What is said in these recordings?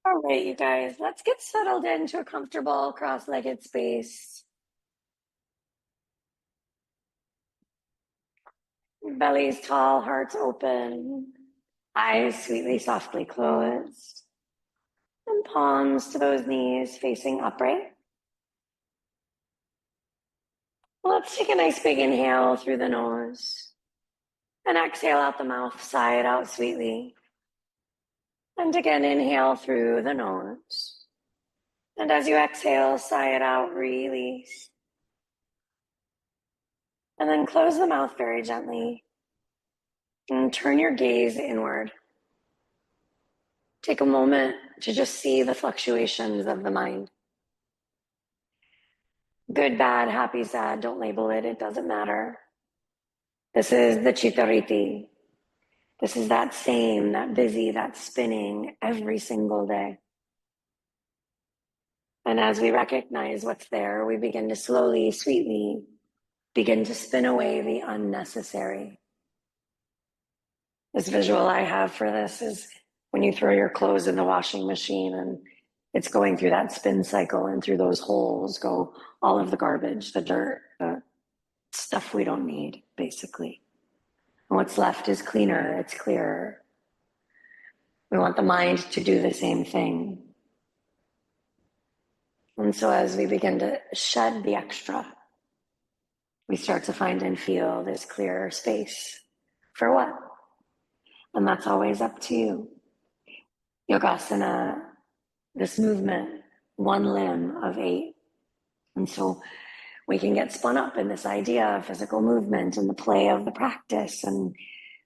All right, you guys, let's get settled into a comfortable cross-legged space. Bellies tall, hearts open, eyes sweetly, softly closed, and palms to those knees facing upright. Let's take a nice big inhale through the nose and exhale out the mouth, sigh it out sweetly. And again, inhale through the nose. And as you exhale, sigh it out, release. And then close the mouth very gently and turn your gaze inward. Take a moment to just see the fluctuations of the mind. Good, bad, happy, sad, don't label it, it doesn't matter. This is the chitariti. This is that same, that busy, that spinning every single day. And as we recognize what's there, we begin to slowly, sweetly begin to spin away the unnecessary. This visual I have for this is when you throw your clothes in the washing machine and it's going through that spin cycle, and through those holes go all of the garbage, the dirt, the stuff we don't need, basically. And what's left is cleaner, it's clearer. We want the mind to do the same thing. And so as we begin to shed the extra, we start to find and feel this clearer space. For what? And that's always up to you. Yogasana, this movement, one limb of 8. And so we can get spun up in this idea of physical movement and the play of the practice,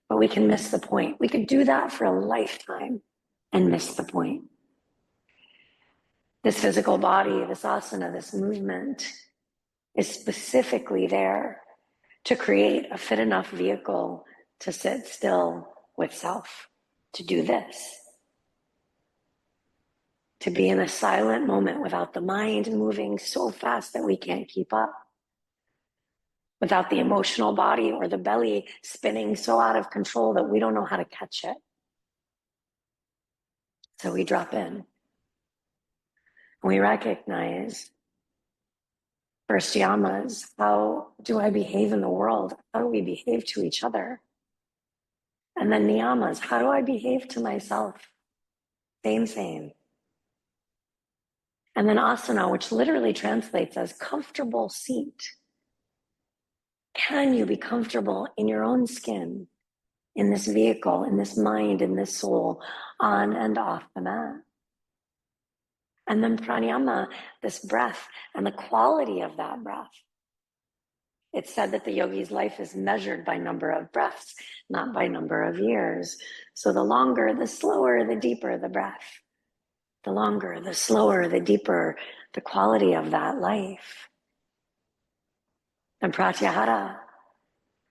but we can miss the point. We could do that for a lifetime and miss the point. This physical body, this asana, this movement is specifically there to create a fit enough vehicle to sit still with self, to do this. To be in a silent moment without the mind moving so fast that we can't keep up. Without the emotional body or the belly spinning so out of control that we don't know how to catch it. So we drop in. We recognize first yamas. How do I behave in the world? How do we behave to each other? And then niyamas. How do I behave to myself? Same. And then asana, which literally translates as comfortable seat. Can you be comfortable in your own skin, in this vehicle, in this mind, in this soul, on and off the mat? And then pranayama, this breath and the quality of that breath. It's said that the yogi's life is measured by number of breaths, not by number of years. So the longer, the slower, the deeper the breath. The longer, the slower, the deeper the quality of that life. And pratyahara,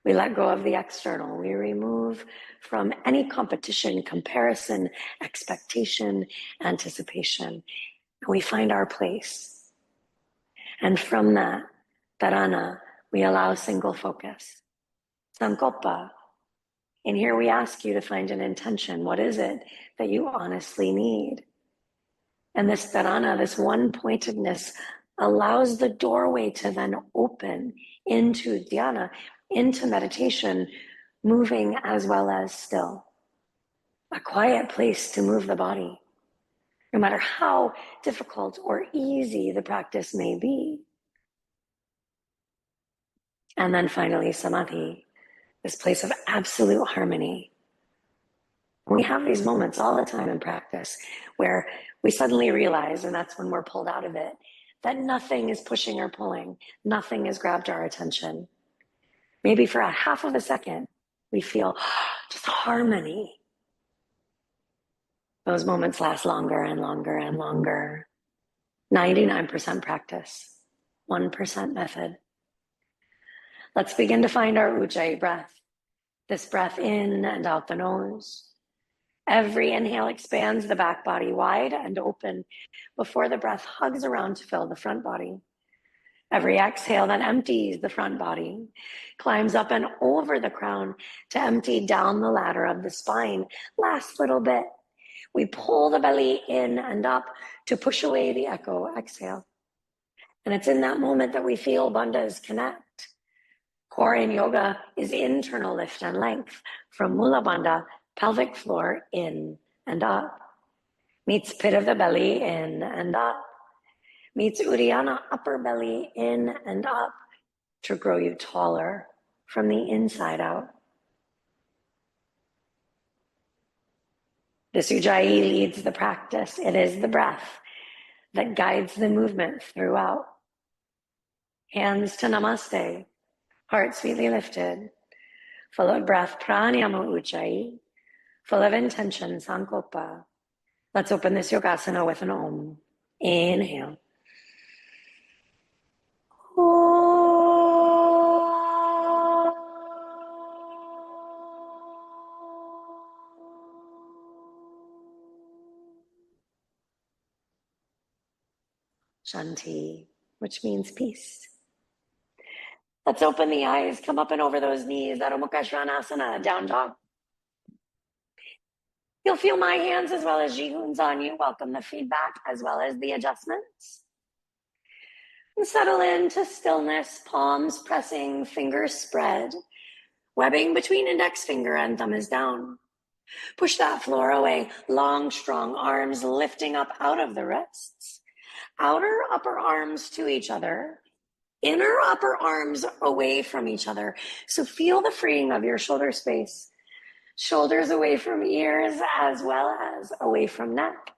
we let go of the external. We remove from any competition, comparison, expectation, anticipation. And we find our place. And from that, dharana, we allow single focus. Sankalpa. In here we ask you to find an intention. What is it that you honestly need? And this dharana, this one-pointedness, allows the doorway to then open into dhyana, into meditation, moving as well as still. A quiet place to move the body, no matter how difficult or easy the practice may be. And then finally, samadhi, this place of absolute harmony. We have these moments all the time in practice where we suddenly realize, and that's when we're pulled out of it, that nothing is pushing or pulling, nothing has grabbed our attention. Maybe for a half of a second, we feel just harmony. Those moments last longer and longer and longer. 99% practice, 1% method. Let's begin to find our ujjayi breath. This breath in and out the nose. Every inhale expands the back body wide and open before the breath hugs around to fill the front body. Every exhale then empties the front body, climbs up and over the crown to empty down the ladder of the spine. Last little bit. We pull the belly in and up to push away the echo. Exhale. And it's in that moment that we feel bandhas connect. Core in yoga is internal lift and length from Mula Bandha, pelvic floor in and up. Meets pit of the belly in and up. Meets Uddiyana, upper belly in and up to grow you taller from the inside out. This Ujjayi leads the practice. It is the breath that guides the movement throughout. Hands to namaste, heart sweetly lifted, full of breath, pranayama Ujjayi, full of intention, sankalpa. Let's open this yogasana with an om. Inhale. Shanti, which means peace. Let's open the eyes, come up and over those knees, Adho Mukha Svanasana, down dog. You'll feel my hands as well as Jihun's on you. Welcome the feedback as well as the adjustments. And settle into stillness, palms pressing, fingers spread. Webbing between index finger and thumb is down. Push that floor away. Long, strong arms lifting up out of the wrists. Outer upper arms to each other. Inner upper arms away from each other. So feel the freeing of your shoulder space. Shoulders away from ears as well as away from neck.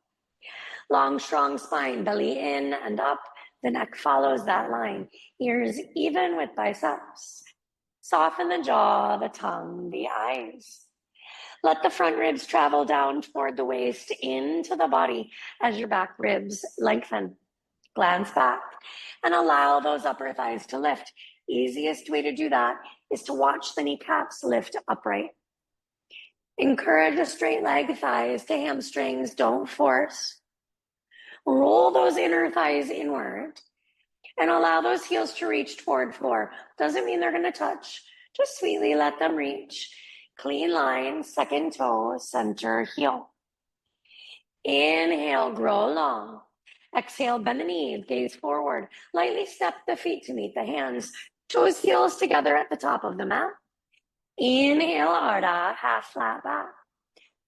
Long, strong spine, belly in and up. The neck follows that line. Ears even with biceps. Soften the jaw, the tongue, the eyes. Let the front ribs travel down toward the waist into the body as your back ribs lengthen. Glance back and allow those upper thighs to lift. Easiest way to do that is to watch the kneecaps lift upright. Encourage a straight leg, thighs to hamstrings. Don't force. Roll those inner thighs inward and allow those heels to reach toward floor. Doesn't mean they're going to touch. Just sweetly let them reach. Clean line, second toe, center heel. Inhale, grow long. Exhale, bend the knees, gaze forward. Lightly step the feet to meet the hands. Toes, heels together at the top of the mat. Inhale, Ardha, half flat back.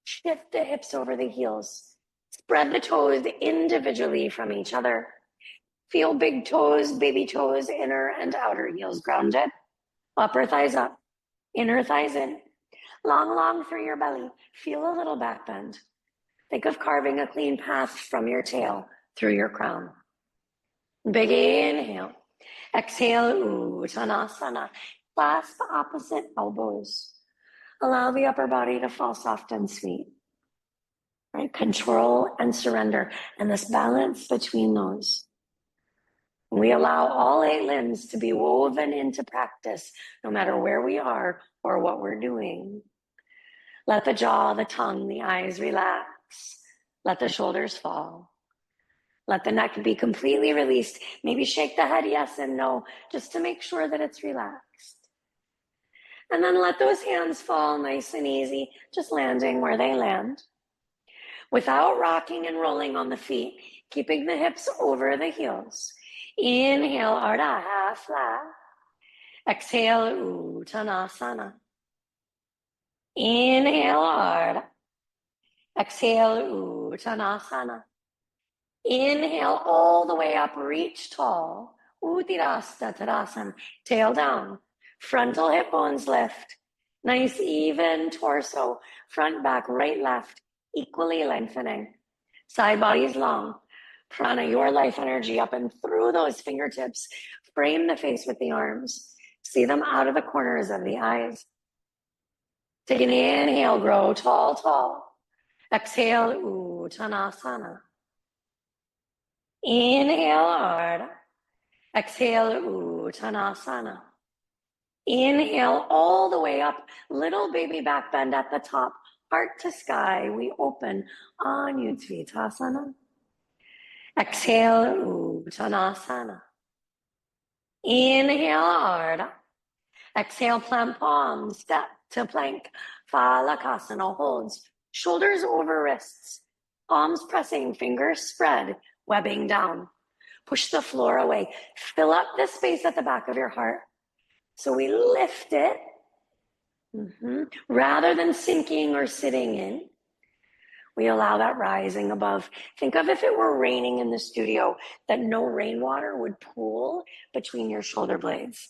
Shift the hips over the heels. Spread the toes individually from each other. Feel big toes, baby toes, inner and outer heels grounded. Upper thighs up, inner thighs in. Long, long through your belly. Feel a little back bend. Think of carving a clean path from your tail through your crown. Big inhale. Exhale, Uttanasana. Clasp opposite elbows. Allow the upper body to fall soft and sweet. Right? Control and surrender. And this balance between those. We allow all 8 limbs to be woven into practice, no matter where we are or what we're doing. Let the jaw, the tongue, the eyes relax. Let the shoulders fall. Let the neck be completely released. Maybe shake the head yes and no, just to make sure that it's relaxed. And then let those hands fall nice and easy, just landing where they land. Without rocking and rolling on the feet, keeping the hips over the heels. Inhale, Ardha, half flat. Exhale, Uttanasana. Inhale, Ardha. Exhale, Uttanasana. Inhale all the way up, reach tall. Uttirasta Tadasana, tail down. Frontal hip bones lift. Nice even torso, front, back, right, left, equally lengthening. Side bodies long. Prana, your life energy up and through those fingertips. Frame the face with the arms. See them out of the corners of the eyes. Take an inhale, grow tall, tall. Exhale, Uttanasana. Inhale, Ardha. Exhale, Uttanasana. Inhale all the way up. Little baby back bend at the top. Heart to sky. We open on Uttanasana. Exhale, Uttanasana. Inhale, Ardha. Exhale, plant palms, step to plank. Phalakasana holds. Shoulders over wrists. Palms pressing, fingers spread, webbing down. Push the floor away. Fill up the space at the back of your heart. So we lift it rather than sinking or sitting in. We allow that rising above. Think of if it were raining in the studio, that no rainwater would pool between your shoulder blades.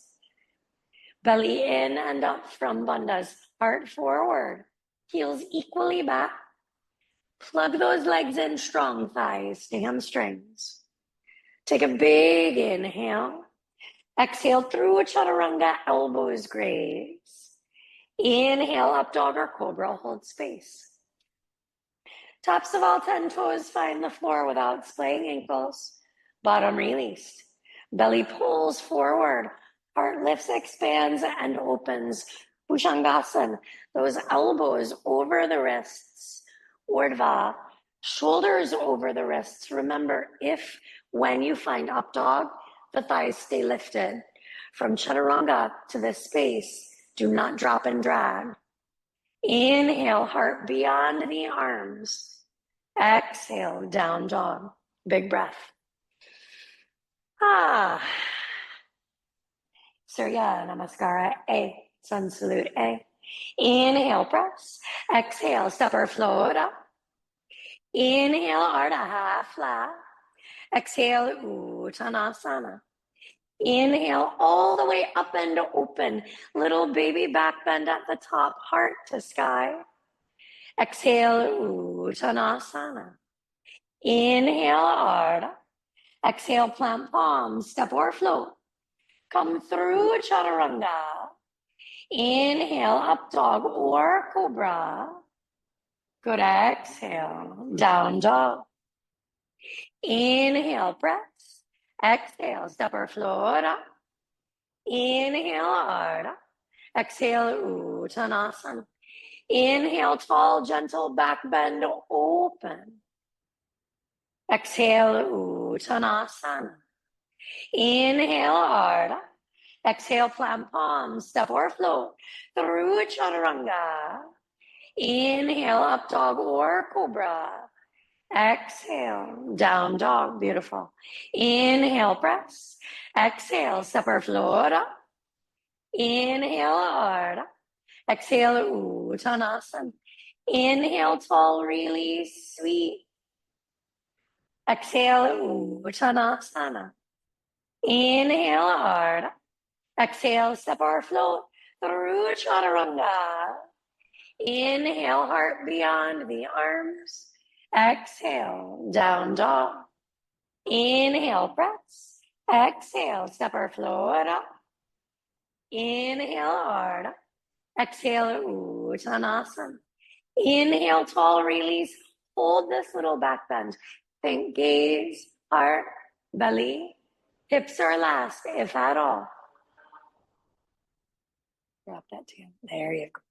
Belly in and up from bandhas, heart forward, heels equally back. Plug those legs in strong, thighs to hamstrings. Take a big inhale. Exhale through chaturanga, elbows graze. Inhale, up dog or cobra, hold space. Tops of all 10 toes find the floor without splaying ankles. Bottom released. Belly pulls forward. Heart lifts, expands, and opens. Bhujangasana. Those elbows over the wrists. Urdhva. Shoulders over the wrists. Remember, when you find up dog, the thighs stay lifted. From chaturanga to this space, do not drop and drag. Inhale, heart beyond the arms. Exhale, down dog. Big breath. Surya Namaskara A. Sun salute A. Inhale, press. Exhale, step or float up. Inhale, Ardha half flat. Exhale, Uttanasana. Inhale all the way up and open. Little baby back bend at the top, heart to sky. Exhale, Uttanasana. Inhale, Ardha. Exhale, plant palms, step or float. Come through chaturanga. Inhale, up dog or cobra. Good, exhale, down dog. Inhale, press. Exhale, step or float up. Inhale, Ardha. Exhale, Uttanasana. Inhale, tall, gentle back bend, open. Exhale, Uttanasana. Inhale, Ardha. Exhale, plant palms, step or float through chaturanga. Inhale, up dog or cobra. Exhale, down dog, beautiful. Inhale, press. Exhale, step or float up. Inhale, Ardha. Exhale, Uttanasana. Inhale, tall, release, sweet. Exhale, Uttanasana. Inhale, Ardha. Exhale, step or float through chaturanga. Inhale, heart beyond the arms. Exhale, down dog. Inhale, press. Exhale, step or float up. Inhale, Ardha. Exhale, Uttanasana. Inhale, tall, release. Hold this little back bend. Think gaze, heart, belly. Hips are last, if at all. Drop that down. There you go.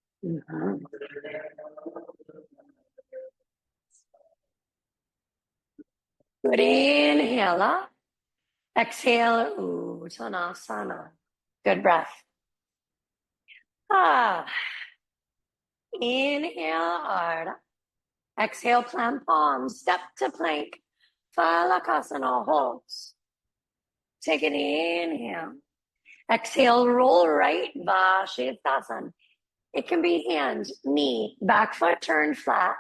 Good inhale up. Exhale, Uttanasana. Good breath. Inhale, Ardha. Exhale, plant palms, step to plank. Phalakasana holds. Take an inhale. Exhale, roll right, Vashisthasana. It can be hand, knee, back foot turned flat.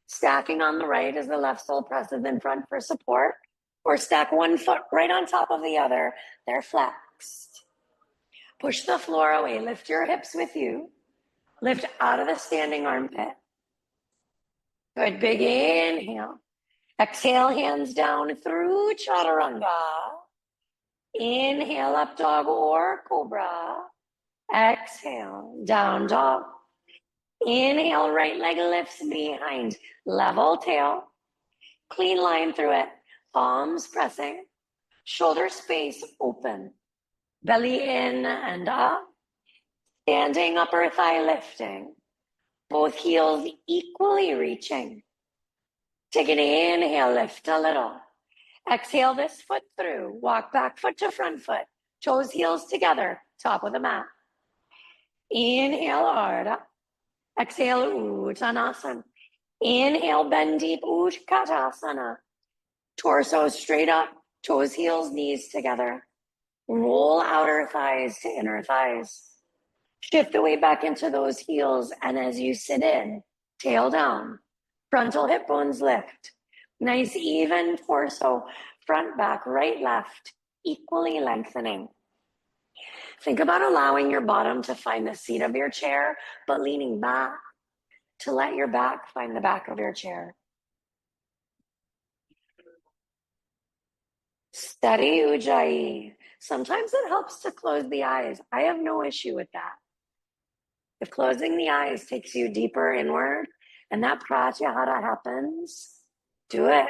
Stacking on the right as the left sole presses in front for support, or stack one foot right on top of the other. They're flexed. Push the floor away. Lift your hips with you. Lift out of the standing armpit. Good, big inhale. Exhale, hands down through chaturanga. Inhale, up dog or cobra. Exhale, down dog. Inhale, right leg lifts behind, level tail. Clean line through it. Palms pressing. Shoulder space open. Belly in and up. Standing upper thigh lifting. Both heels equally reaching. Take an inhale, lift a little. Exhale this foot through. Walk back foot to front foot. Toes, heels together. Top of the mat. Inhale, Ardha. Exhale, Uttanasana. Inhale, bend deep, Utkatasana. Torso straight up, toes, heels, knees together. Roll outer thighs to inner thighs. Shift the weight back into those heels, and as you sit in, tail down, frontal hip bones lift. Nice even torso, front, back, right, left, equally lengthening. Think about allowing your bottom to find the seat of your chair, but leaning back to let your back find the back of your chair. Steady Ujjayi. Sometimes it helps to close the eyes. I have no issue with that. If closing the eyes takes you deeper inward and that pratyahara happens, do it.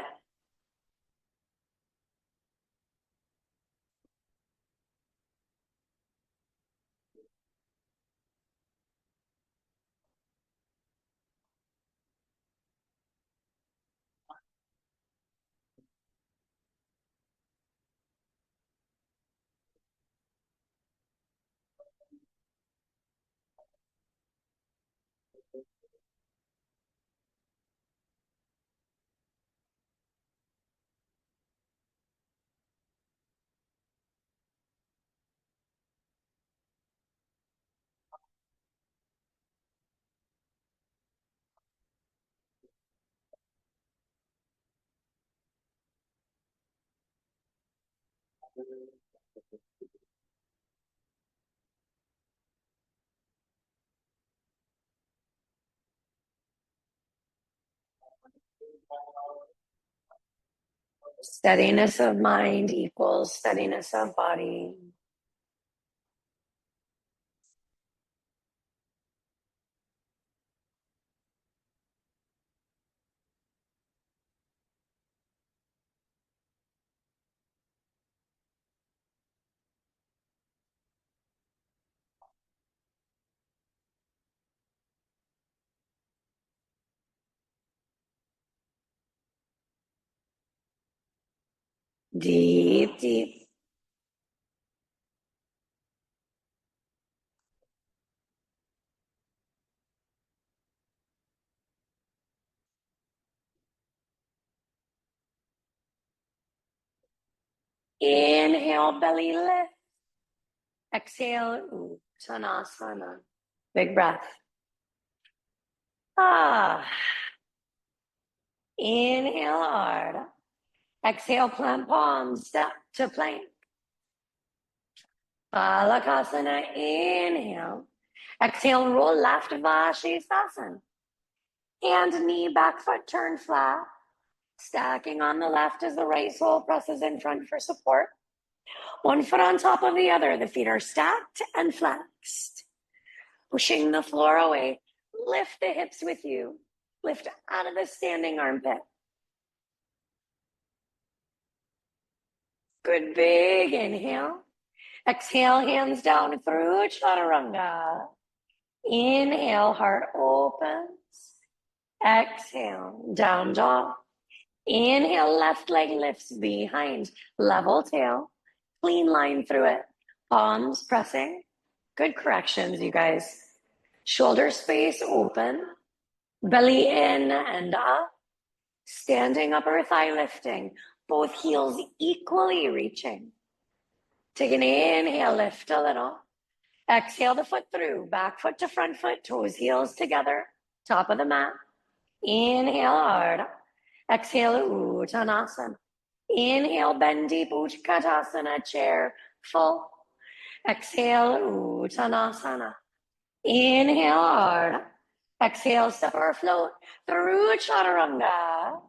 Steadiness of mind equals steadiness of body. Deep, deep. Inhale, belly lift. Exhale, Uttanasana. Big breath. Ah. Inhale hard. Exhale, plant palms, step to plank. Balakasana, inhale. Exhale, roll left, Vashisthasana. Hand, knee, back foot turn flat. Stacking on the left as the right sole presses in front for support. One foot on top of the other. The feet are stacked and flexed. Pushing the floor away. Lift the hips with you. Lift out of the standing armpit. Good big inhale. Exhale, hands down through chaturanga. Inhale, heart opens. Exhale, down dog. Inhale, left leg lifts behind. Level tail. Clean line through it. Palms pressing. Good corrections, you guys. Shoulder space open. Belly in and up. Standing upper thigh lifting. Both heels equally reaching. Take an inhale, lift a little. Exhale the foot through. Back foot to front foot. Toes, heels together. Top of the mat. Inhale hard. Exhale, Uttanasana. Inhale, bend deep, Utkatasana, chair full. Exhale, Uttanasana. Inhale hard. Exhale, step or float through chaturanga.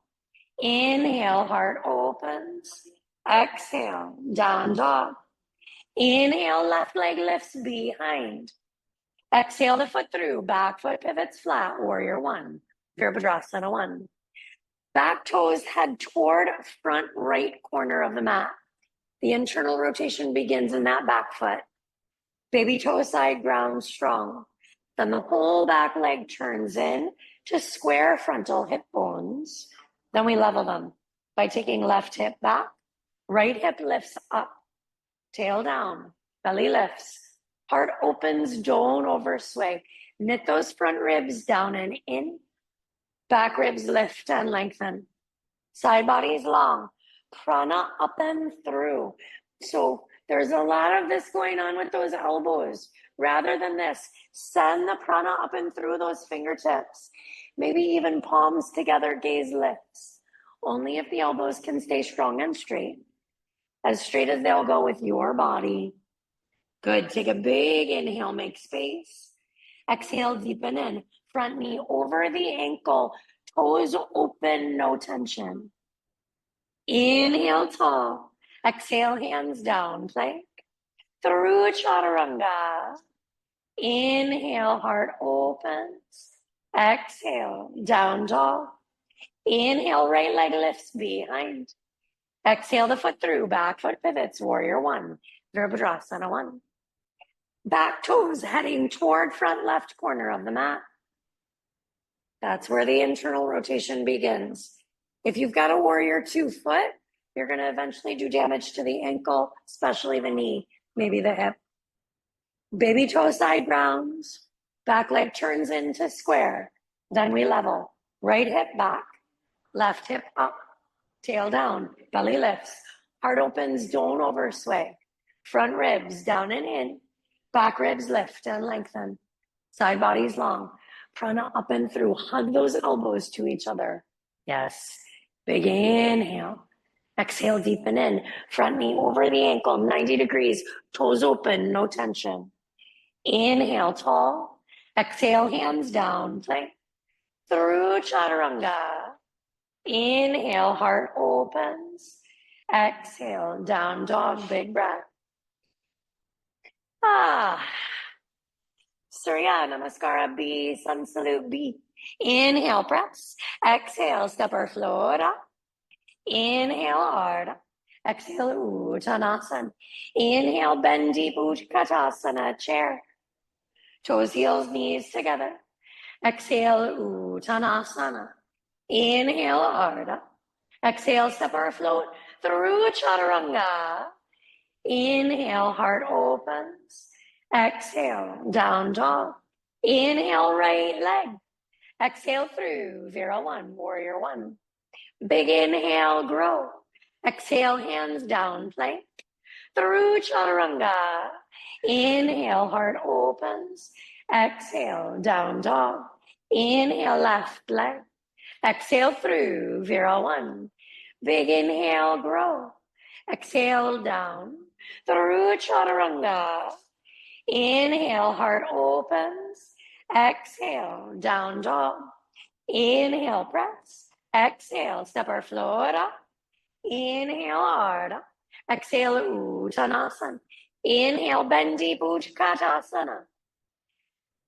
Inhale, heart opens. Exhale, down dog. Inhale, left leg lifts behind. Exhale the foot through, back foot pivots flat, warrior one, Virabhadrasana one. Back toes head toward front right corner of the mat. The internal rotation begins in that back foot. Baby toe side ground strong. Then the whole back leg turns in to square frontal hip bones. Then we level them by taking left hip back, right hip lifts up, tail down, belly lifts, heart opens, don't oversway. Knit those front ribs down and in. Back ribs lift and lengthen. Side body is long. Prana up and through. So there's a lot of this going on with those elbows. Rather than this, send the prana up and through those fingertips. Maybe even palms together, gaze lifts. Only if the elbows can stay strong and straight as they'll go with your body. Good. Take a big inhale, make space. Exhale, deepen in. Front knee over the ankle, toes open, no tension. Inhale, tall. Exhale, hands down, plank. Through chaturanga. Inhale, heart opens. Exhale, down dog. Inhale, right leg lifts behind. Exhale the foot through, back foot pivots, warrior one. Virabhadrasana one. Back toes heading toward front left corner of the mat. That's where the internal rotation begins. If you've got a warrior 2 foot, you're going to eventually do damage to the ankle, especially the knee, maybe the hip. Baby toe side rounds. Back leg turns into square. Then we level. Right hip back. Left hip up. Tail down. Belly lifts. Heart opens. Don't oversway. Front ribs down and in. Back ribs lift and lengthen. Side bodies long. Prana up and through. Hug those elbows to each other. Yes. Big inhale. Exhale, deepen in. Front knee over the ankle, 90 degrees. Toes open, no tension. Inhale, tall. Exhale, hands down. Plank. Through chaturanga. Inhale, heart opens. Exhale, down dog, big breath. Surya Namaskara B, Sun Salute B. Inhale, press. Exhale, step or float up. Inhale, hard. Exhale, Uttanasana. Inhale, bend deep, Utkatasana, chair. Toes, heels, knees together. Exhale, Uttanasana. Inhale, hard. Exhale, step or float through chaturanga. Inhale, heart opens. Exhale, down dog. Inhale, right leg. Exhale through, Vira one, warrior one. Big inhale, grow. Exhale, hands down, plank. Through chaturanga. Inhale, heart opens. Exhale, down dog. Inhale, left leg. Exhale through, Vira one. Big inhale, grow. Exhale, down. Through chaturanga. Inhale, heart opens. Exhale, down dog. Inhale, press. Exhale, step or float up. Inhale, hard. Exhale, Uttanasana. Inhale, bend deep, Utkatasana.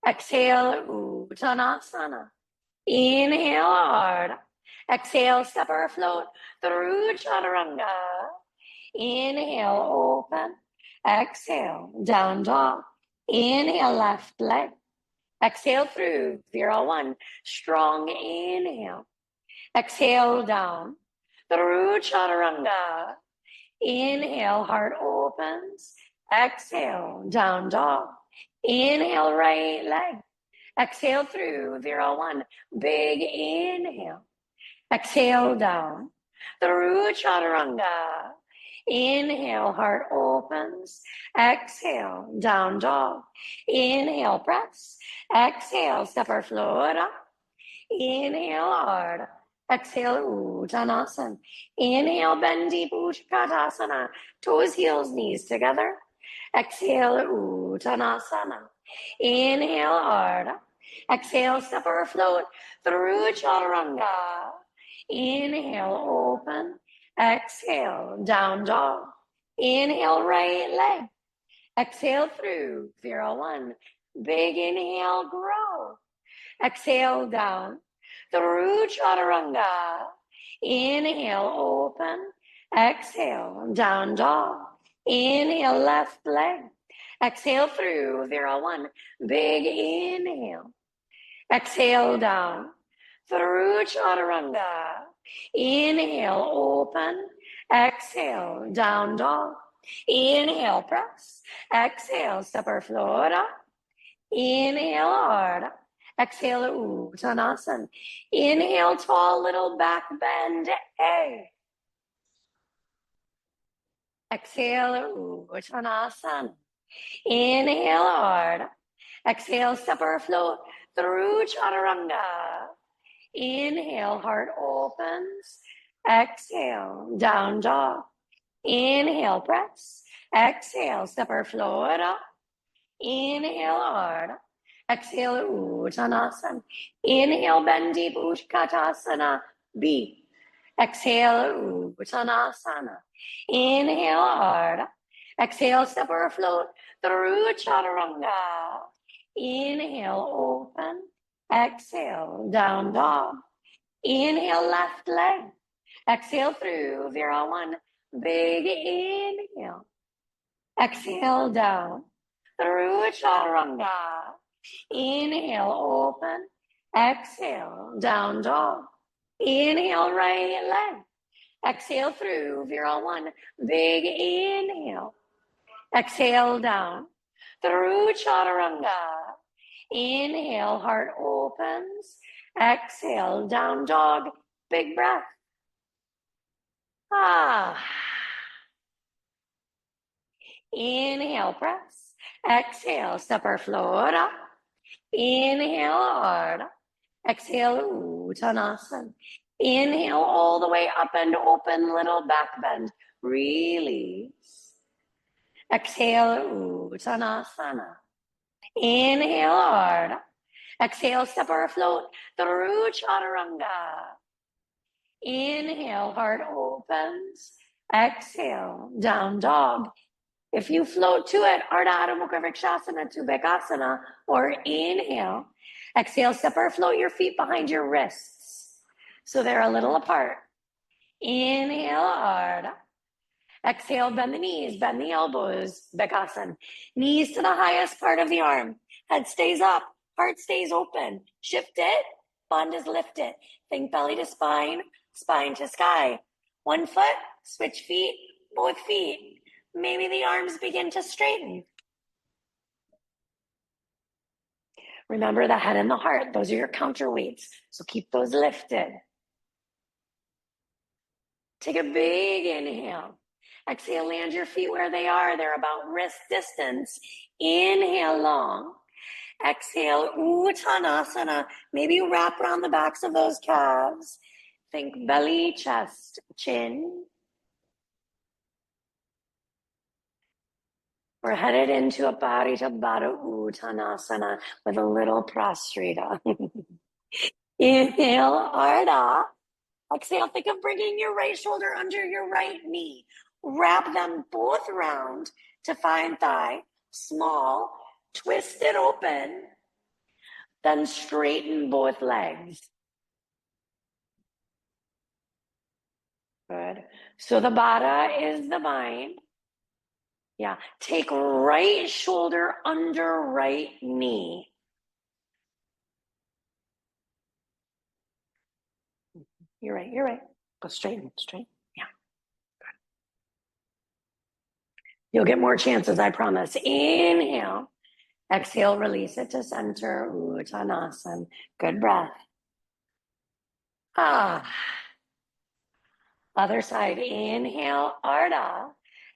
Exhale, Uttanasana. Inhale, hard. Exhale, step or float through chaturanga. Inhale, open. Exhale, down dog. Inhale, left leg. Exhale through, Vira one. Strong inhale. Exhale, down. Through chaturanga. Inhale, heart opens. Exhale, down dog. Inhale, right leg. Exhale through, Vira one. Big inhale. Exhale, down. Through chaturanga. Inhale, heart opens. Exhale, down dog. Inhale, press. Exhale, step or float up. Inhale, hard. Exhale, Uttanasana. Inhale, bend deep, Utkatasana. Toes, heels, knees together. Exhale, Uttanasana. Inhale, hard. Exhale, step or float through chaturanga. Inhale, open. Exhale, down dog. Inhale, right leg. Exhale through, Vira one. Big inhale, grow. Exhale, down. Through chaturanga. Inhale, open. Exhale, down dog. Inhale, left leg. Exhale through, Vira one. Big inhale. Exhale, down. Through chaturanga. Inhale, open. Exhale, down dog. Inhale, press. Exhale, step or float up. Inhale, hard. Exhale, Uttanasana. Inhale, tall little back bend. A. Exhale, Uttanasana. Inhale hard. Exhale, step or float through Chaturanga. Inhale, heart opens. Exhale, down dog. Inhale, press. Exhale, step or float up. Inhale hard. Exhale, Uttanasana. Inhale, bend deep, Utkatasana. B. Exhale, Uttanasana. Inhale hard. Exhale, step or float through Chaturanga. Inhale, open. Exhale, down dog. Inhale, left leg. Exhale through Vira 1. Big inhale. Exhale down through Chaturanga. Inhale, open. Exhale, down dog. Inhale, right leg. Exhale through Vira 1. Big inhale. Exhale down through Chaturanga. Inhale, heart opens. Exhale, down dog. Big breath. Inhale, press. Exhale, step or float up. Inhale hard. Exhale, Uttanasana. Inhale all the way up and open, little back bend. Release. Exhale, Uttanasana. Inhale hard. Exhale, step or float through Chaturanga. Inhale, heart opens. Exhale, down dog. If you float to it, Ardha Adho Mukha Vrikshasana to Bekasana, or inhale. Exhale, step or float your feet behind your wrists so they're a little apart. Inhale, Ardha. Exhale, bend the knees, bend the elbows, Bekasana. Knees to the highest part of the arm. Head stays up, heart stays open. Shift it, bandhas lift it. Think belly to spine, spine to sky. One foot, switch feet, both feet. Maybe the arms begin to straighten. Remember the head and the heart. Those are your counterweights. So keep those lifted. Take a big inhale. Exhale, land your feet where they are. They're about wrist distance. Inhale long. Exhale, Uttanasana. Maybe wrap around the backs of those calves. Think belly, chest, chin. We're headed into a Parita Baddha Uttanasana with a little prostrata. Inhale, Ardha. Exhale, think of bringing your right shoulder under your right knee. Wrap them both round to find thigh. Small, twist it open. Then straighten both legs. Good. So the Baddha is the bind. Yeah. Take right shoulder under right knee. You're right. You're right. Go straighten. Yeah. Good. You'll get more chances, I promise. Inhale. Exhale, release it to center. Uttanasana. Good breath. Other side. Inhale, Ardha.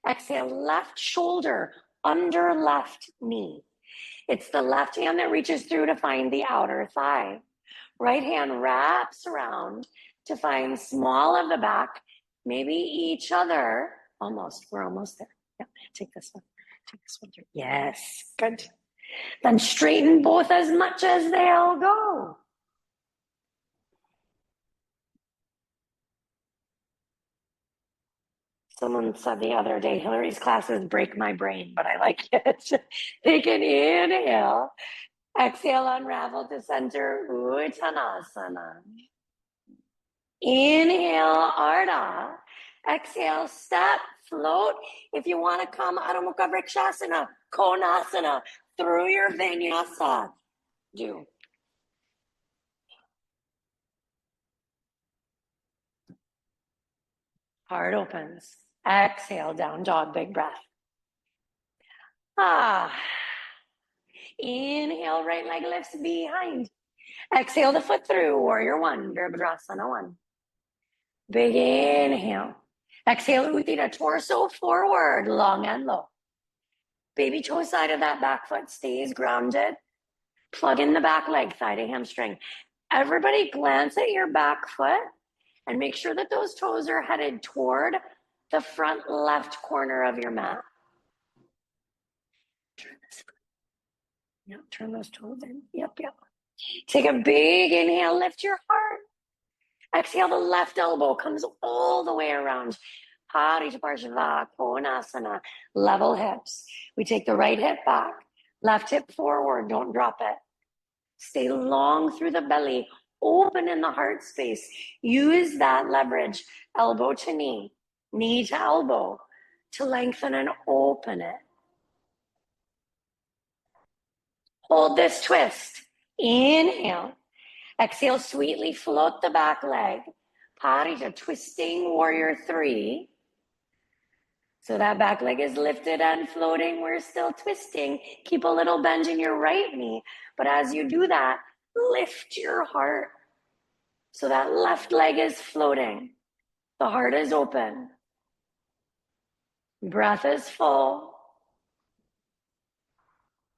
Exhale, left shoulder under left knee. It's the left hand that reaches through to find the outer thigh. Right hand wraps around to find small of the back, maybe each other. Almost, we're almost there. Yeah, take this one. Take this one through. Yes, good. Then straighten both as much as they'll go. Someone said the other day, Hilaire's classes break my brain, but I like it. Take an inhale. Exhale, unravel to center, Uttanasana. Inhale, Ardha. Exhale, step, float. If you want to come Adho Mukha Vrikshasana, Konasana, through your vinyasa, do. Heart opens. Exhale, down dog, big breath. Inhale, right leg lifts behind. Exhale the foot through, warrior one, Virabhadrasana one. Big inhale. Exhale, Utthita, torso forward, long and low. Baby toe side of that back foot stays grounded. Plug in the back leg, thigh to hamstring. Everybody glance at your back foot and make sure that those toes are headed toward the front left corner of your mat. Turn this foot. Yep, turn those toes in. Yep. Take a big inhale, lift your heart. Exhale, the left elbow comes all the way around. Parsva, Konasana, level hips. We take the right hip back, left hip forward, don't drop it. Stay long through the belly, open in the heart space. Use that leverage, elbow to knee to elbow, to lengthen and open it. Hold this twist. Inhale. Exhale, sweetly float the back leg. Parita, twisting warrior three. So that back leg is lifted and floating. We're still twisting. Keep a little bend in your right knee. But as you do that, lift your heart. So that left leg is floating. The heart is open. Breath is full.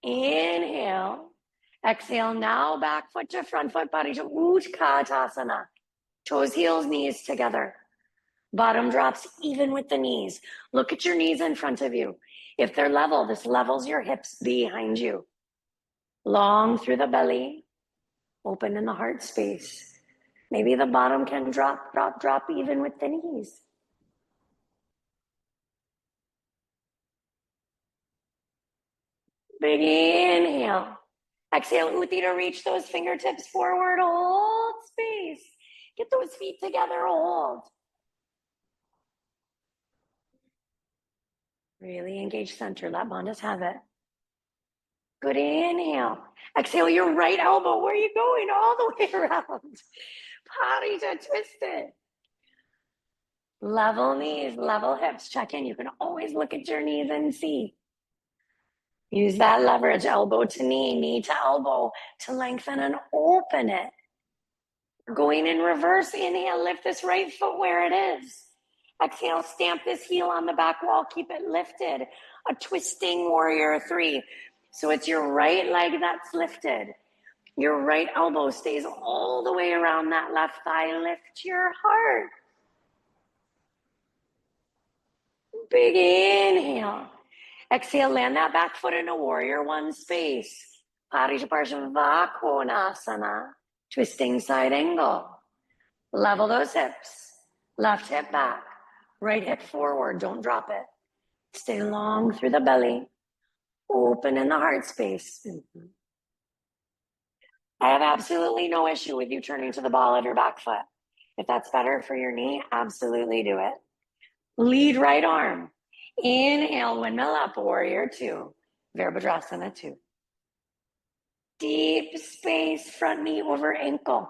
Inhale. Exhale, now back foot to front foot, body to Utkatasana. Toes, heels, knees together. Bottom drops even with the knees. Look at your knees in front of you. If they're level, this levels your hips behind you. Long through the belly, open in the heart space. Maybe the bottom can drop even with the knees. Big inhale. Exhale, Utthita, reach those fingertips forward. Hold space. Get those feet together, hold. Really engage center. Let Bandhas have it. Good inhale. Exhale your right elbow. Where are you going? All the way around. Parita, twist it. Level knees, level hips. Check in. You can always look at your knees and see. Use that leverage, elbow to knee to elbow, to lengthen and open it. We're going in reverse. Inhale, lift this right foot where it is. Exhale, stamp this heel on the back wall. Keep it lifted. A twisting warrior three. So it's your right leg that's lifted. Your right elbow stays all the way around that left thigh. Lift your heart. Big inhale. Exhale, land that back foot in a warrior one space. Parishaparsva Konasana. Twisting side angle. Level those hips. Left hip back. Right hip forward. Don't drop it. Stay long through the belly. Open in the heart space. I have absolutely no issue with you turning to the ball of your back foot. If that's better for your knee, absolutely do it. Lead right arm. Inhale, windmill up, warrior two. Virabhadrasana two. Deep space, front knee over ankle.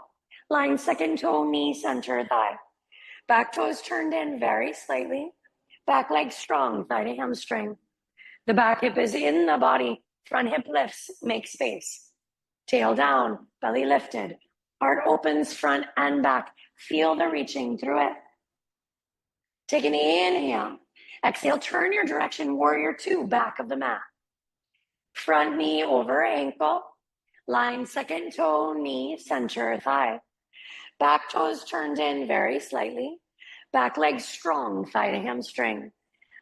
Line second toe, knee, center thigh. Back toes turned in very slightly. Back leg strong, thigh to hamstring. The back hip is in the body. Front hip lifts, make space. Tail down, belly lifted. Heart opens front and back. Feel the reaching through it. Take an inhale. Exhale, turn your direction, warrior two, back of the mat. Front knee over ankle. Line second toe, knee, center thigh. Back toes turned in very slightly. Back leg strong, thigh to hamstring.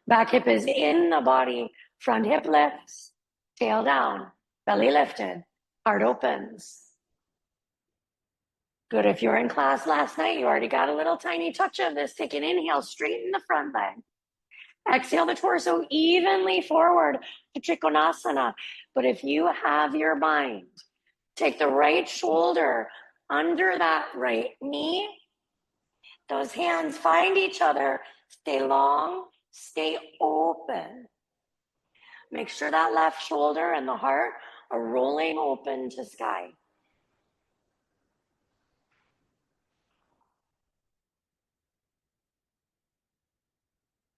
Back hip is in the body. Front hip lifts. Tail down, belly lifted. Heart opens. Good. If you were in class last night, you already got a little tiny touch of this. Take an inhale, straighten the front leg. Exhale the torso evenly forward to Trikonasana. But if you have your mind, take the right shoulder under that right knee. Those hands find each other. Stay long, stay open. Make sure that left shoulder and the heart are rolling open to sky.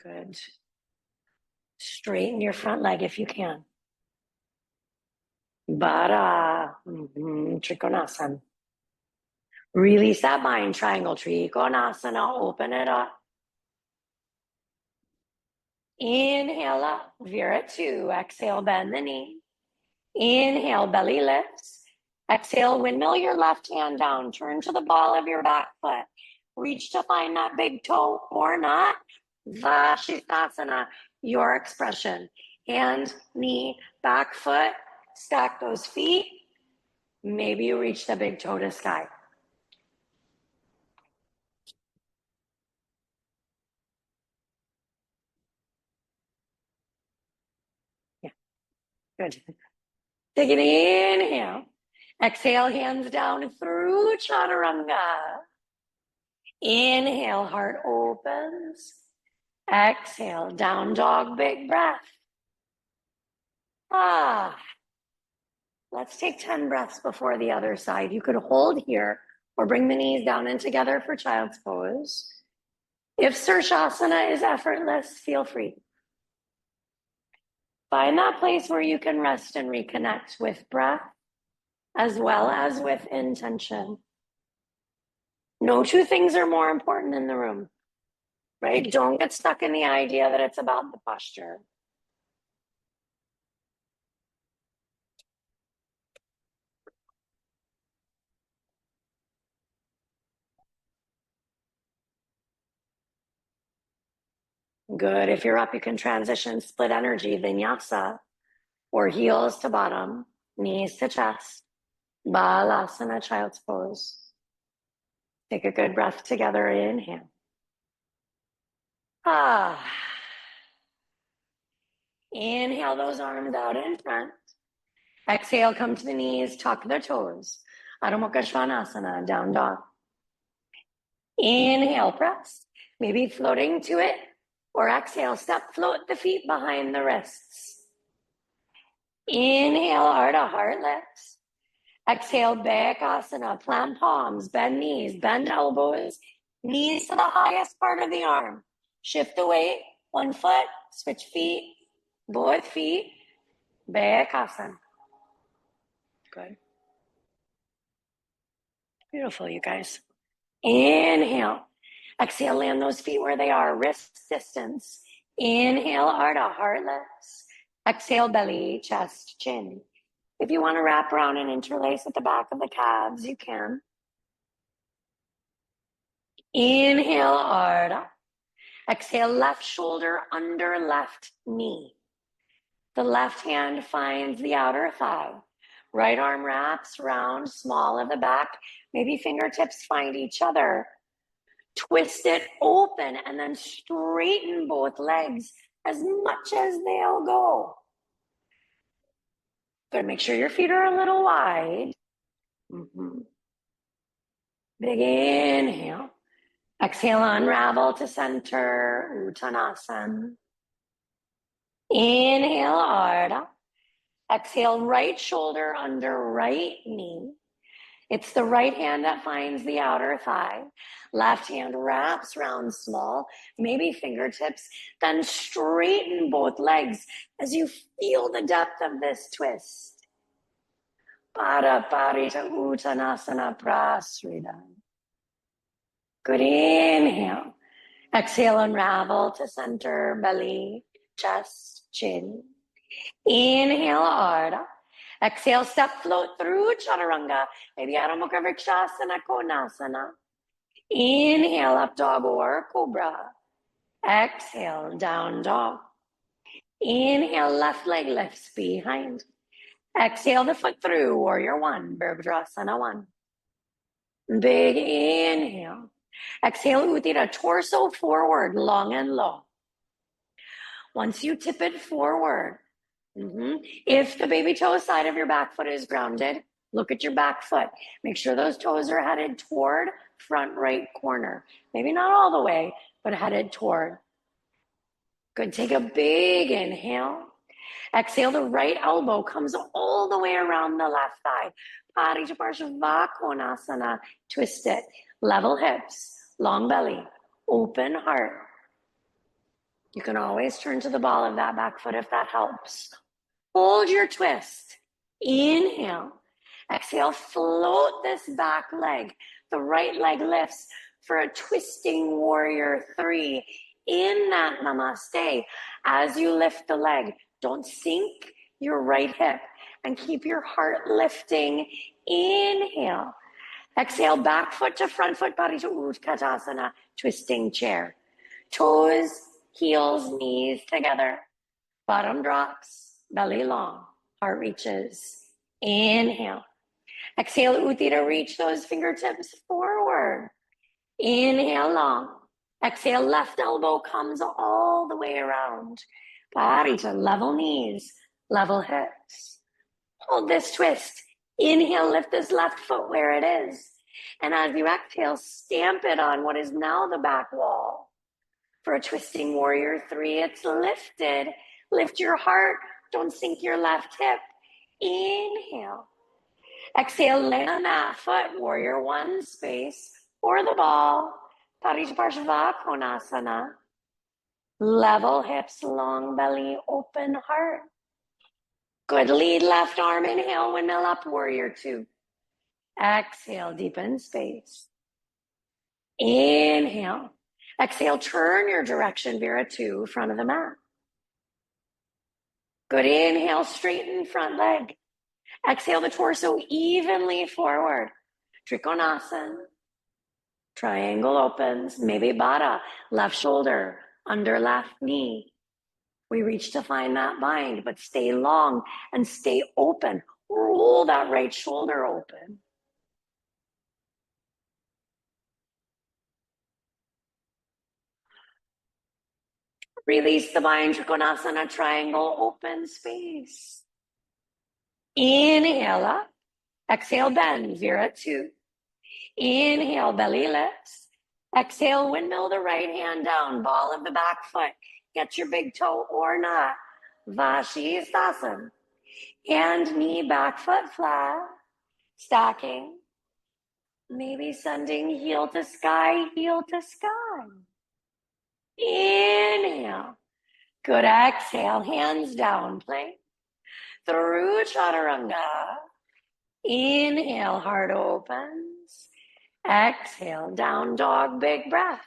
Good. Straighten your front leg if you can. Trikonasana. Release that bind, triangle tree, Konasana, open it up. Inhale up, Vira 2, exhale, bend the knee. Inhale, belly lifts. Exhale, windmill your left hand down, turn to the ball of your back foot. Reach to find that big toe or not. Vashisthasana, your expression. Hand, knee, back foot, stack those feet. Maybe you reach the big toe to sky. Yeah, good. Take an inhale. Exhale, hands down through chaturanga. Inhale, heart opens. Exhale, down dog, big breath. Let's take 10 breaths before the other side. You could hold here or bring the knees down and together for child's pose. If Sirsasana is effortless, feel free. Find that place where you can rest and reconnect with breath as well as with intention. No two things are more important in the room, right? Don't get stuck in the idea that it's about the posture. Good. If you're up, you can transition split energy, vinyasa, or heels to bottom, knees to chest, balasana, child's pose. Take a good breath together. Inhale. Inhale those arms out in front. Exhale, come to the knees, tuck the toes. Adho Mukha Svanasana, down dog. Inhale, press. Maybe floating to it. Or exhale, step, float the feet behind the wrists. Inhale, Ardha, heart lifts. Exhale, Bakasana, plant palms, bend knees, bend elbows, knees to the highest part of the arm. Shift the weight, one foot, switch feet, both feet, Bakasana. Good. Beautiful, you guys. Inhale. Exhale, land those feet where they are, wrist distance. Inhale, Ardha, heart lifts. Exhale, belly, chest, chin. If you want to wrap around and interlace at the back of the calves, you can. Inhale, Ardha. Exhale, left shoulder under left knee. The left hand finds the outer thigh. Right arm wraps around, small of the back. Maybe fingertips find each other. Twist it open and then straighten both legs as much as they'll go. Good. Make sure your feet are a little wide. Big inhale. Exhale, unravel to center, Uttanasana. Inhale, Ardha. Exhale, right shoulder under right knee. It's the right hand that finds the outer thigh. Left hand wraps round small, maybe fingertips, then straighten both legs as you feel the depth of this twist. Pada Parita Uttanasana Prasrita. Good inhale. Exhale, unravel to center, belly, chest, chin. Inhale, Ardha. Exhale, step, float through chaturanga. Maybe Adho Mukha Vrikshasana, Konasana. Inhale, up dog or cobra. Exhale, down dog. Inhale, left leg lifts behind. Exhale the foot through, warrior one, Virabhadrasana 1. Big inhale. Exhale, Uttira, torso forward, long and low. Once you tip it forward, if the baby toe side of your back foot is grounded, look at your back foot. Make sure those toes are headed toward front right corner. Maybe not all the way, but headed toward. Good. Take a big inhale. Exhale, the right elbow comes all the way around the left thigh. Parita Parsva Konasana. Twist it. Level hips, long belly, open heart. You can always turn to the ball of that back foot if that helps. Hold your twist. Inhale. Exhale, float this back leg The right leg lifts for a twisting warrior 3 in that namaste. As you lift the leg, don't sink your right hip and keep your heart lifting. Inhale. Exhale, back foot to front foot, body to Utkatasana, twisting chair. Toes, heels, knees together. Bottom drops, belly long, heart reaches. Inhale. Exhale, Uti to reach those fingertips forward. Inhale long. Exhale, left elbow comes all the way around. Body to level knees, level hips. Hold this twist. Inhale, lift this left foot where it is. And as you exhale, stamp it on what is now the back wall. For a twisting warrior 3, it's lifted. Lift your heart. Don't sink your left hip. Inhale. Exhale, land that foot, warrior 1 space, or the ball. Parisparshva Konasana. Level hips, long belly, open heart. Good, lead left arm, inhale, windmill up, warrior 2. Exhale, deepen space. Inhale. Exhale, turn your direction, Vira 2, front of the mat. Good, inhale, straighten front leg. Exhale the torso evenly forward. Trikonasana. Triangle opens, maybe Baddha, left shoulder, under left knee. We reach to find that bind, but stay long and stay open. Roll that right shoulder open. Release the bind, Trikonasana, triangle, open space. Inhale up. Exhale, bend, Vira 2. Inhale, belly lifts. Exhale, windmill the right hand down, ball of the back foot. Get your big toe or not. Vashisthasana. Hand, knee, back foot flat. Stacking. Maybe sending heel to sky, heel to sky. Inhale. Good, exhale, hands down, plank. Through chaturanga. Inhale, heart opens. Exhale, down dog, big breath.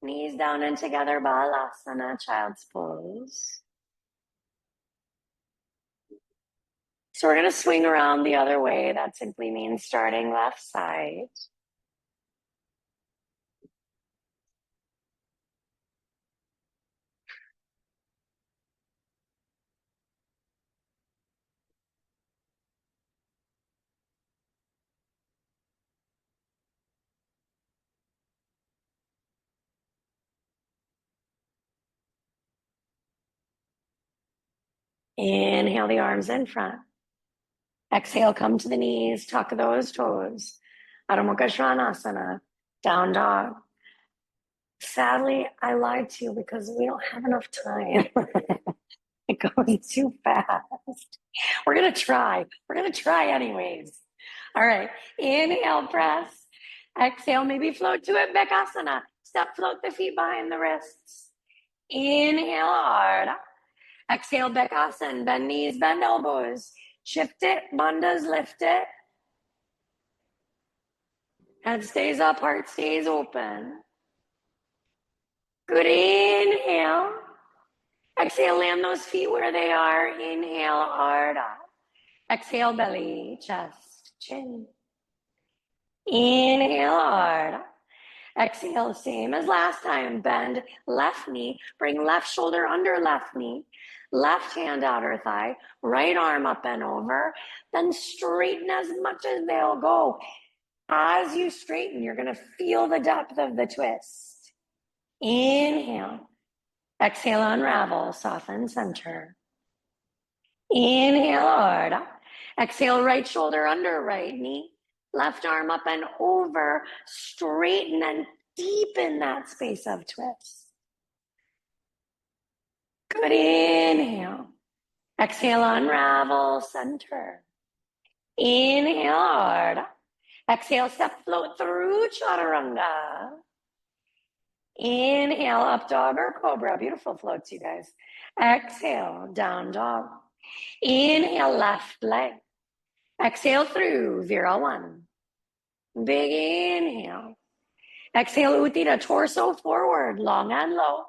Knees down and together, Balasana, child's pose. So we're going to swing around the other way. That simply means starting left side. Inhale the arms in front. Exhale, come to the knees, tuck those toes. Adho Mukha Svanasana, down dog. Sadly, I lied to you because we don't have enough time. It goes too fast. We're going to try. We're going to try anyways. All right. Inhale, press. Exhale, maybe float to it. Bekasana. Step, float the feet behind the wrists. Inhale hard. Exhale, Bekasana. Bend knees, bend elbows. Shift it. Bandhas, lift it. Head stays up, heart stays open. Good, inhale. Exhale, land those feet where they are. Inhale, hard up. Exhale, belly, chest, chin. Inhale, hard up. Exhale, same as last time. Bend left knee. Bring left shoulder under left knee. Left hand outer thigh. Right arm up and over. Then straighten as much as they'll go. As you straighten, you're going to feel the depth of the twist. Inhale. Exhale, unravel, soften, center. Inhale, hard. Exhale, right shoulder under right knee. Left arm up and over. Straighten and deepen that space of twist. Good, inhale. Exhale, unravel, center. Inhale, hard. Exhale, step float through chaturanga. Inhale, up dog or cobra. Beautiful floats, you guys. Exhale, down dog. Inhale, left leg. Exhale through, Vira 1. Big inhale. Exhale, Utthita, torso forward, long and low.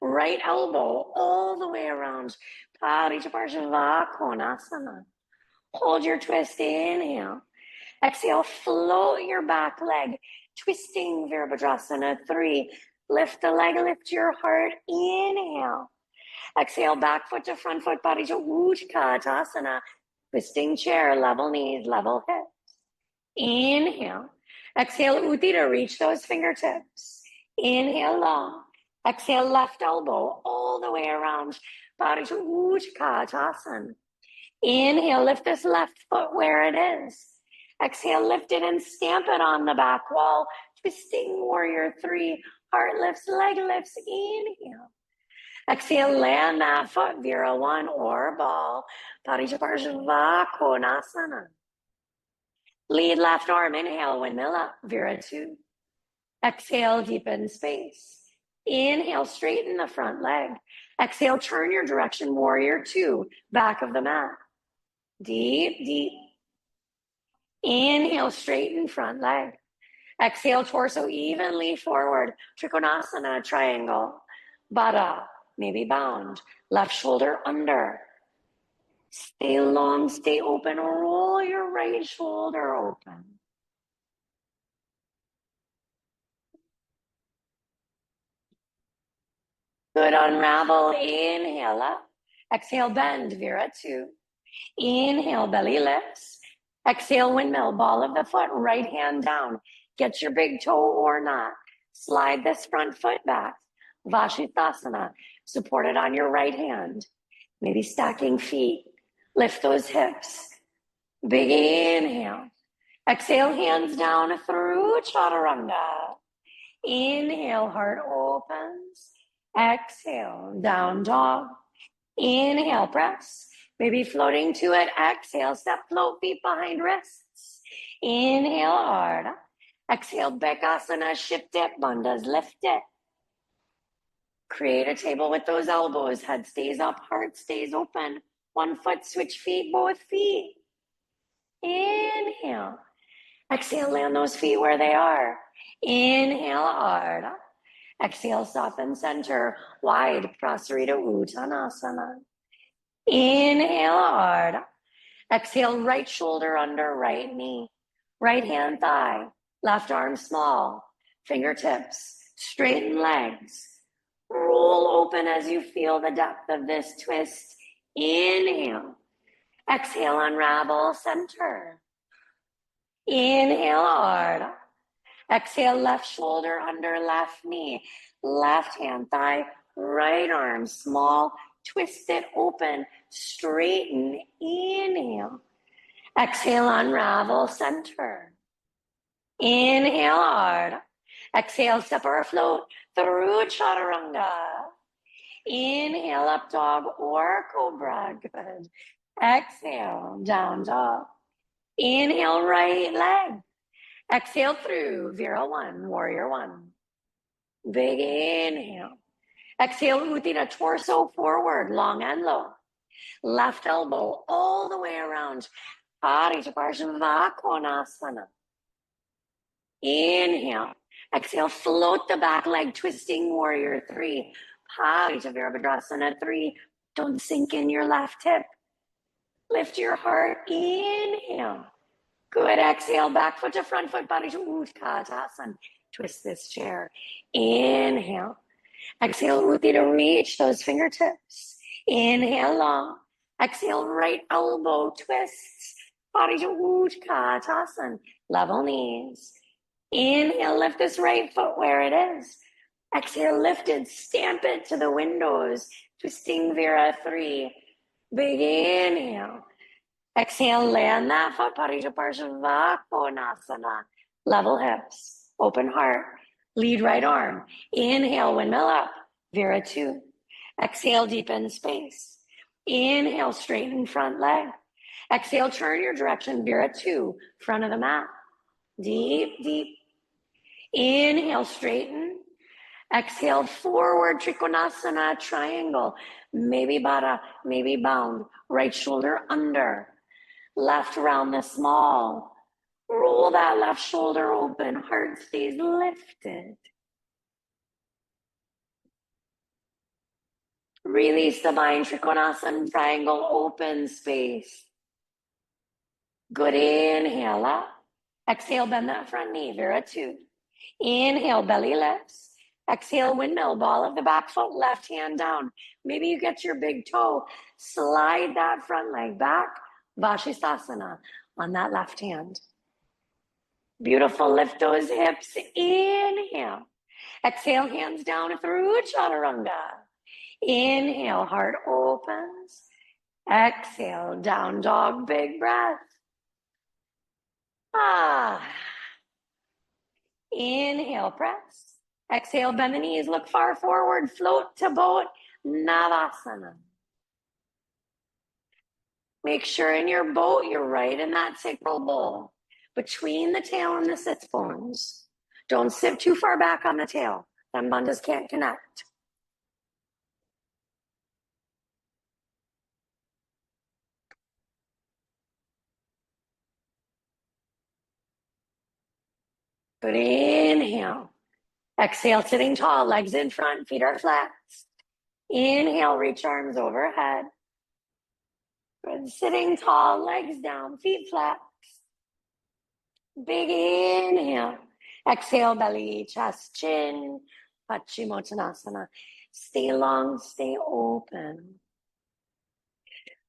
Right elbow all the way around. Parijaparsva Konasana. Hold your twist, inhale. Exhale, float your back leg, twisting Virabhadrasana 3. Lift the leg, lift your heart, inhale. Exhale, back foot to front foot, body to Utkatasana. Twisting chair, level knees, level hips. Inhale. Exhale, Utthita, reach those fingertips. Inhale, long. Exhale, left elbow all the way around, body to Utkatasana. Inhale, lift this left foot where it is. Exhale, lift it and stamp it on the back wall. Twisting warrior 3. Heart lifts, leg lifts. Inhale. Exhale, land that foot, Vira 1 or ball. Parijaparsva Konasana. Lead left arm, inhale, windmill up, Vira 2. Exhale, deepen space. Inhale, straighten the front leg. Exhale, turn your direction, warrior 2, back of the mat. Deep, deep. Inhale, straighten front leg. Exhale, torso evenly forward. Trikonasana, triangle. Baddha, maybe bound. Left shoulder under. Stay long, stay open. Roll your right shoulder open. Good, unravel. Inhale up. Exhale, bend, Vira 2. Inhale, belly lifts. Exhale, windmill, ball of the foot, right hand down. Get your big toe or not. Slide this front foot back. Vashisthasana, supported on your right hand. Maybe stacking feet. Lift those hips. Big inhale. Exhale, hands down through chaturanga. Inhale, heart opens. Exhale, down dog. Inhale, press. Maybe floating to it. Exhale, step, float, feet behind wrists. Inhale, Ardha. Exhale, Bekasana, shift it, Bandhas, lift it. Create a table with those elbows. Head stays up, heart stays open. One foot, switch feet, both feet. Inhale. Exhale, land those feet where they are. Inhale, Ardha. Exhale, soften center, wide, Prasarita Uttanasana. Inhale, Ardha. Exhale, right shoulder under right knee. Right hand thigh, left arm small. Fingertips, straighten legs. Roll open as you feel the depth of this twist. Inhale. Exhale, unravel, center. Inhale, Ardha. Exhale, left shoulder under left knee. Left hand thigh, right arm small. Twist it open, straighten, inhale. Exhale, unravel, center. Inhale, Ardha. Exhale, step or float through chaturanga. Inhale, up dog or cobra, good. Exhale, down dog. Inhale, right leg. Exhale through, Vira 1, warrior 1. Big inhale. Exhale, Utthita, torso forward, long and low. Left elbow all the way around. Parijaparsva Konasana. Inhale. Exhale, float the back leg, twisting warrior 3. Parijavirabhadrasana 3. Don't sink in your left hip. Lift your heart. Inhale. Good. Exhale, back foot to front foot, body to Utkatasana. Twist this chair. Inhale. Exhale, Utthita, reach those fingertips. Inhale, long. Exhale, right elbow twists. Body to Utkatasana. Level knees. Inhale, lift this right foot where it is. Exhale, lifted, stamp it to the windows. Twisting Vira 3. Big inhale. Exhale, land that foot, Parijaparsva Konasana. Level hips, open heart, lead right arm. Inhale, windmill up, Vira 2. Exhale, deepen space. Inhale, straighten front leg. Exhale, turn your direction, Vira 2, front of the mat. Deep, deep. Inhale, straighten. Exhale, forward, Trikonasana, triangle. Maybe Baddha, maybe bound. Right shoulder under. Left round the small. Roll that left shoulder open. Heart stays lifted. Release the mind. Trikonasana triangle. Open space. Good. Inhale up. Exhale, bend that front knee. Viratu. Inhale, belly lifts. Exhale, windmill ball of the back foot. Left hand down. Maybe you get your big toe. Slide that front leg back. Vashisthasana on that left hand. Beautiful. Lift those hips. Inhale. Exhale, hands down through chaturanga. Inhale, heart opens. Exhale, down dog, big breath. Inhale, press. Exhale, bend the knees, look far forward, float to boat, Navasana. Make sure in your boat, you're right in that sacral bowl, between the tail and the sits bones. Don't sit too far back on the tail. Them bandhas can't connect. Good. Inhale. Exhale, sitting tall, legs in front, feet are flexed. Inhale, reach arms overhead. Good. Sitting tall, legs down, feet flexed. Big inhale. Exhale, belly, chest, chin. Paschimottanasana. Stay long, stay open.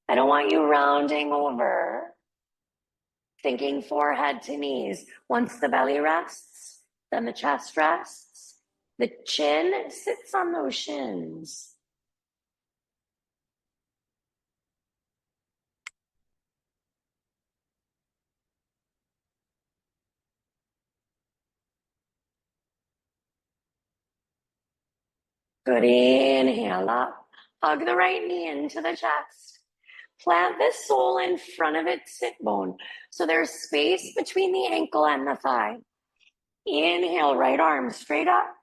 I don't want you rounding over, thinking forehead to knees. Once the belly rests, then the chest rests. The chin sits on those shins. Good. Inhale up. Hug the right knee into the chest. Plant the sole in front of its sit bone. So there's space between the ankle and the thigh. Inhale, right arm straight up.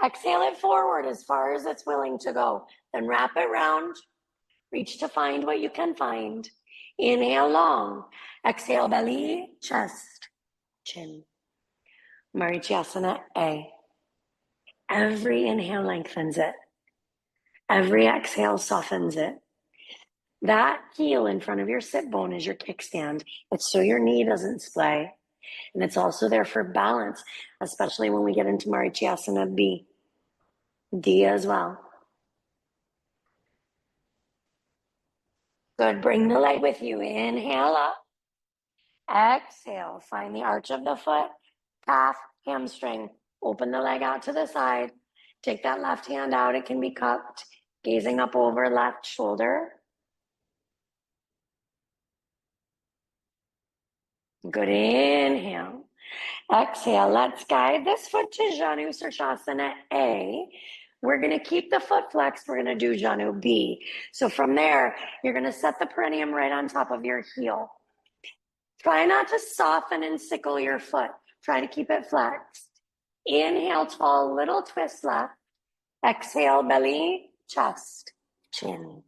Exhale it forward as far as it's willing to go. Then wrap it round. Reach to find what you can find. Inhale long. Exhale, belly, chest, chin. Marichyasana A. Every inhale lengthens it. Every exhale softens it. That heel in front of your sit bone is your kickstand. It's so your knee doesn't splay. And it's also there for balance, especially when we get into Marichyasana B. D as well. Good. Bring the leg with you. Inhale up. Exhale. Find the arch of the foot, calf, hamstring. Open the leg out to the side. Take that left hand out. It can be cupped. Gazing up over left shoulder. Good. Inhale. Exhale. Let's guide this foot to Janu Sirsasana A. We're going to keep the foot flexed. We're going to do Janu B. So from there, you're going to set the perineum right on top of your heel. Try not to soften and sickle your foot. Try to keep it flexed. Inhale, tall, little twist left. Exhale, belly, chest, chin.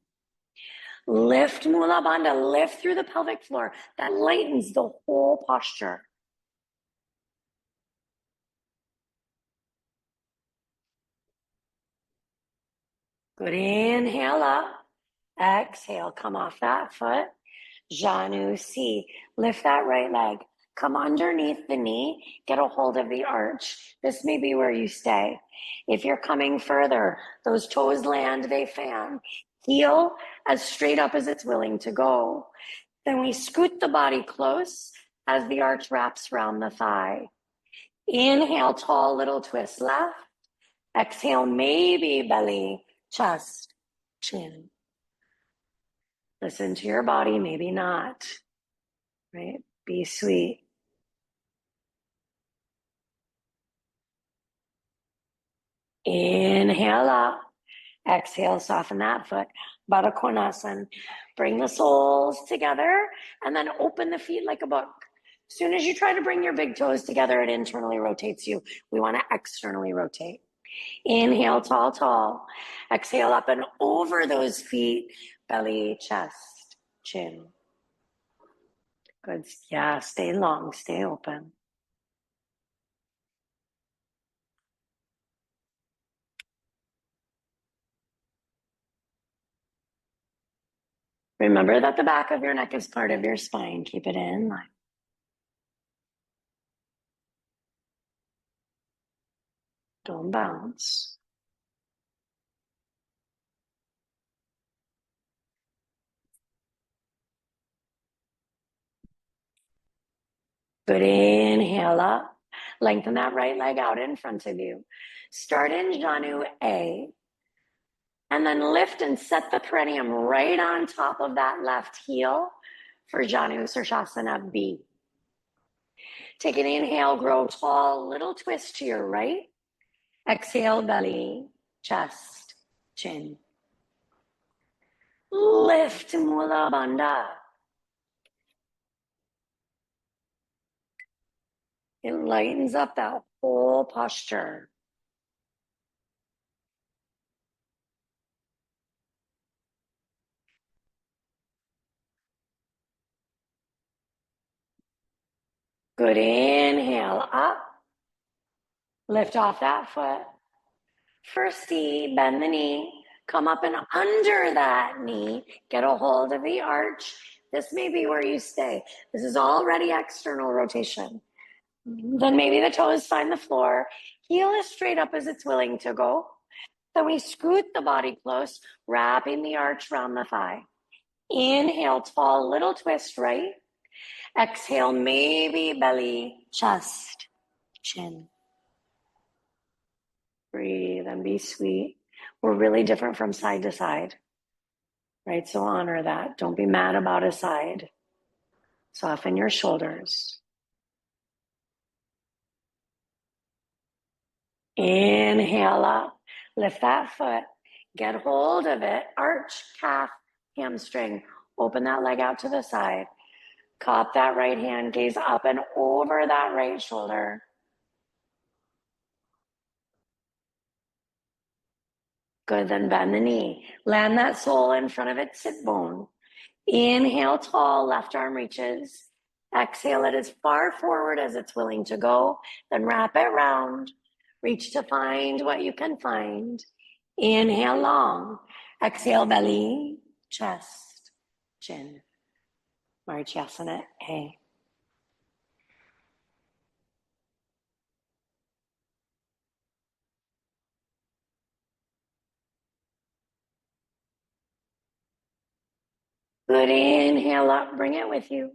Lift Mula Bandha, lift through the pelvic floor. That lightens the whole posture. Good. Inhale up. Exhale, come off that foot. Janu C. Lift that right leg. Come underneath the knee. Get a hold of the arch. This may be where you stay. If you're coming further, those toes land, they fan. Heel as straight up as it's willing to go. Then we scoot the body close as the arch wraps around the thigh. Inhale, tall little twist left. Exhale, maybe belly, chest, chin. Listen to your body, maybe not. Right? Be sweet. Inhale up. Exhale, soften that foot. Baddha Konasana. Bring the soles together and then open the feet like a book. As soon as you try to bring your big toes together, it internally rotates you. We want to externally rotate. Inhale, tall, tall. Exhale up and over those feet. Belly, chest, chin. Good. Yeah, stay long, stay open. Remember that the back of your neck is part of your spine. Keep it in line. Don't bounce. Good. Inhale up. Lengthen that right leg out in front of you. Start in Janu A. And then lift and set the perineum right on top of that left heel for Janu Sirsasana B. Take an inhale, grow tall, little twist to your right. Exhale, belly, chest, chin. Lift, Mula Bandha. It lightens up that whole posture. Good. Inhale up. Lift off that foot. First C, bend the knee. Come up and under that knee. Get a hold of the arch. This may be where you stay. This is already external rotation. Then maybe the toes find the floor. Heel is straight up as it's willing to go. Then we scoot the body close, wrapping the arch around the thigh. Inhale, tall, little twist right. Exhale, maybe belly, chest, chin. Breathe and be sweet. We're really different from side to side, right? So honor that. Don't be mad about a side. Soften your shoulders. Inhale up. Lift that foot. Get hold of it. Arch, calf, hamstring. Open that leg out to the side. Cup that right hand. Gaze up and over that right shoulder. Good. Then bend the knee. Land that sole in front of its sit bone. Inhale, tall, left arm reaches. Exhale it as far forward as it's willing to go. Then wrap it round. Reach to find what you can find. Inhale, long. Exhale, belly, chest, chin. Marichyasana A. Good. Inhale up. Bring it with you.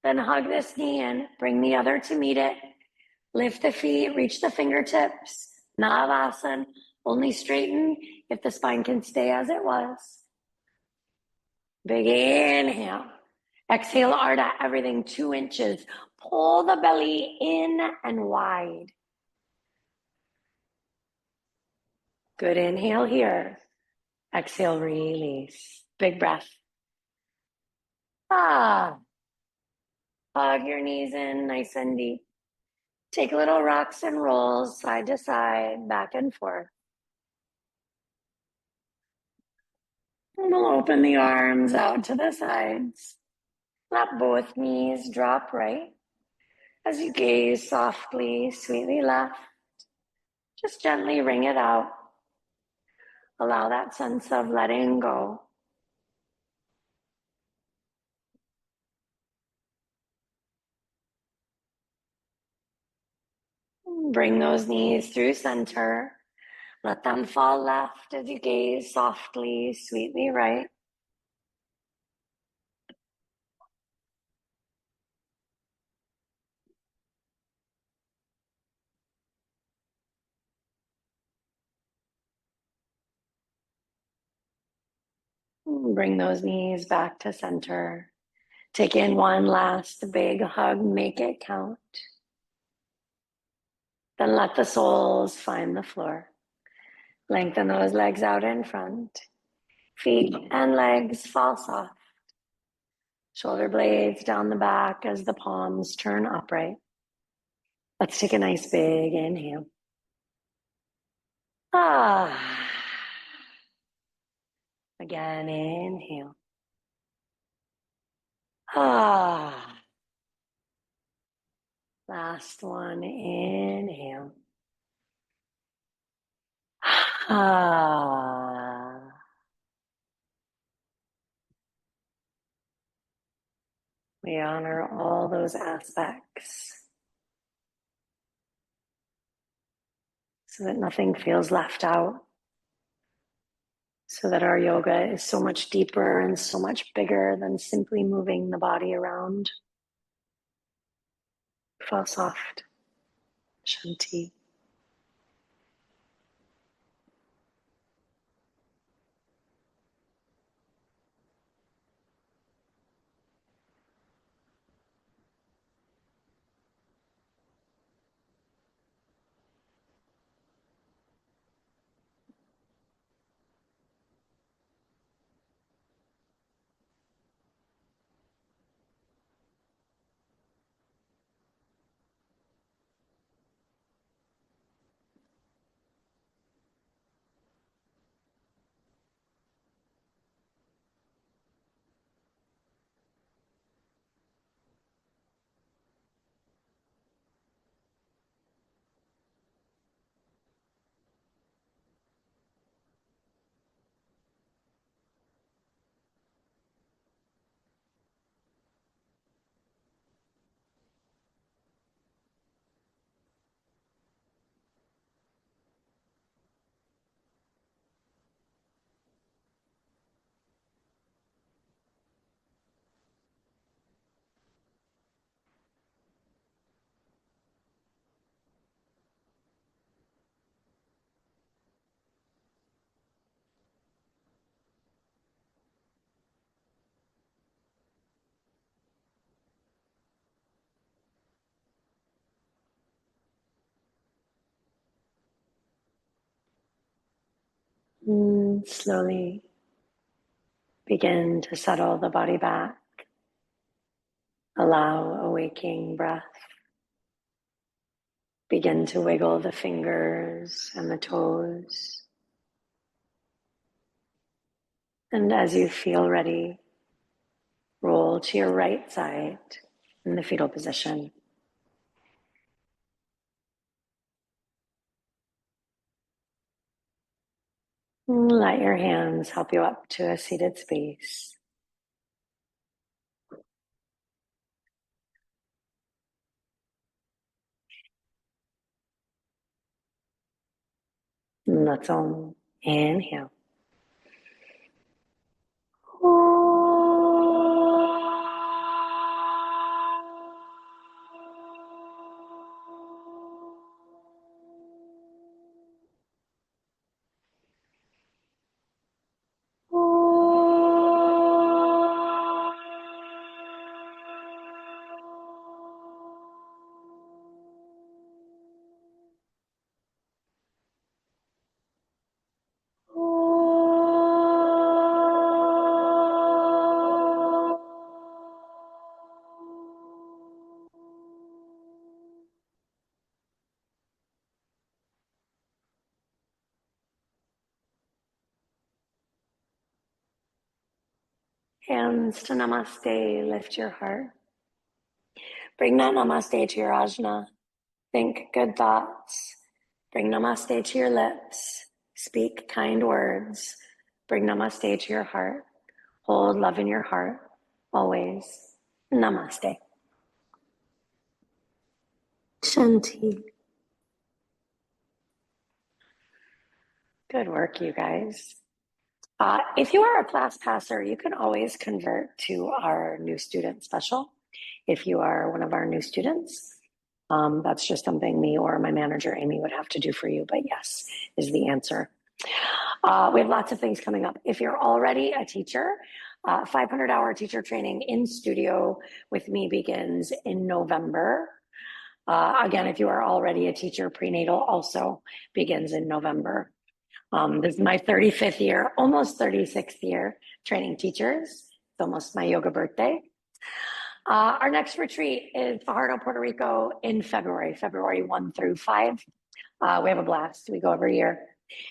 Then hug this knee in. Bring the other to meet it. Lift the feet. Reach the fingertips. Navasana. Only straighten if the spine can stay as it was. Big inhale. Exhale, Ardha, everything 2 inches. Pull the belly in and wide. Good. Inhale here. Exhale, release. Big breath. Ah. Hug your knees in nice and deep. Take little rocks and rolls side to side, back and forth. And we'll open the arms out to the sides. Let both knees drop right as you gaze softly, sweetly left. Just gently wring it out. Allow that sense of letting go. Bring those knees through center. Let them fall left as you gaze softly, sweetly right. Bring those knees back to center. Take in one last big hug, make it count. Then let the soles find the floor. Lengthen those legs out in front. Feet and legs fall soft. Shoulder blades down the back as the palms turn upright. Let's take a nice big inhale. Ah. Again, inhale. Ah, last one, inhale. Ah, we honor all those aspects so that nothing feels left out, so that our yoga is so much deeper and so much bigger than simply moving the body around. Fall soft, Shanti. Slowly begin to settle the body back. Allow a waking breath. Begin to wiggle the fingers and the toes. And as you feel ready, roll to your right side in the fetal position. Let your hands help you up to a seated space. Let's all inhale. Hands to namaste, lift your heart. Bring that namaste to your ajna. Think good thoughts. Bring namaste to your lips. Speak kind words. Bring namaste to your heart. Hold love in your heart, always. Namaste. Shanti. Good work, you guys. If you are a class passer, you can always convert to our new student special. If you are one of our new students, that's just something me or my manager, Amy, would have to do for you. But yes, is the answer. We have lots of things coming up. If you're already a teacher, 500-hour teacher training in studio with me begins in November. Again, if you are already a teacher, prenatal also begins in November. This is my 35th year, almost 36th year training teachers. It's almost my yoga birthday. Our next retreat is Fajardo, Puerto Rico in February 1 through 5. We have a blast. We go every year.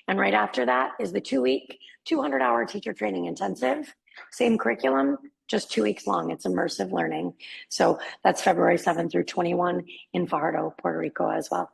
And right after that is the 2-week, 200-hour teacher training intensive Same curriculum, just 2 weeks long. It's immersive learning. So that's February 7th through 21 in Fajardo, Puerto Rico as well.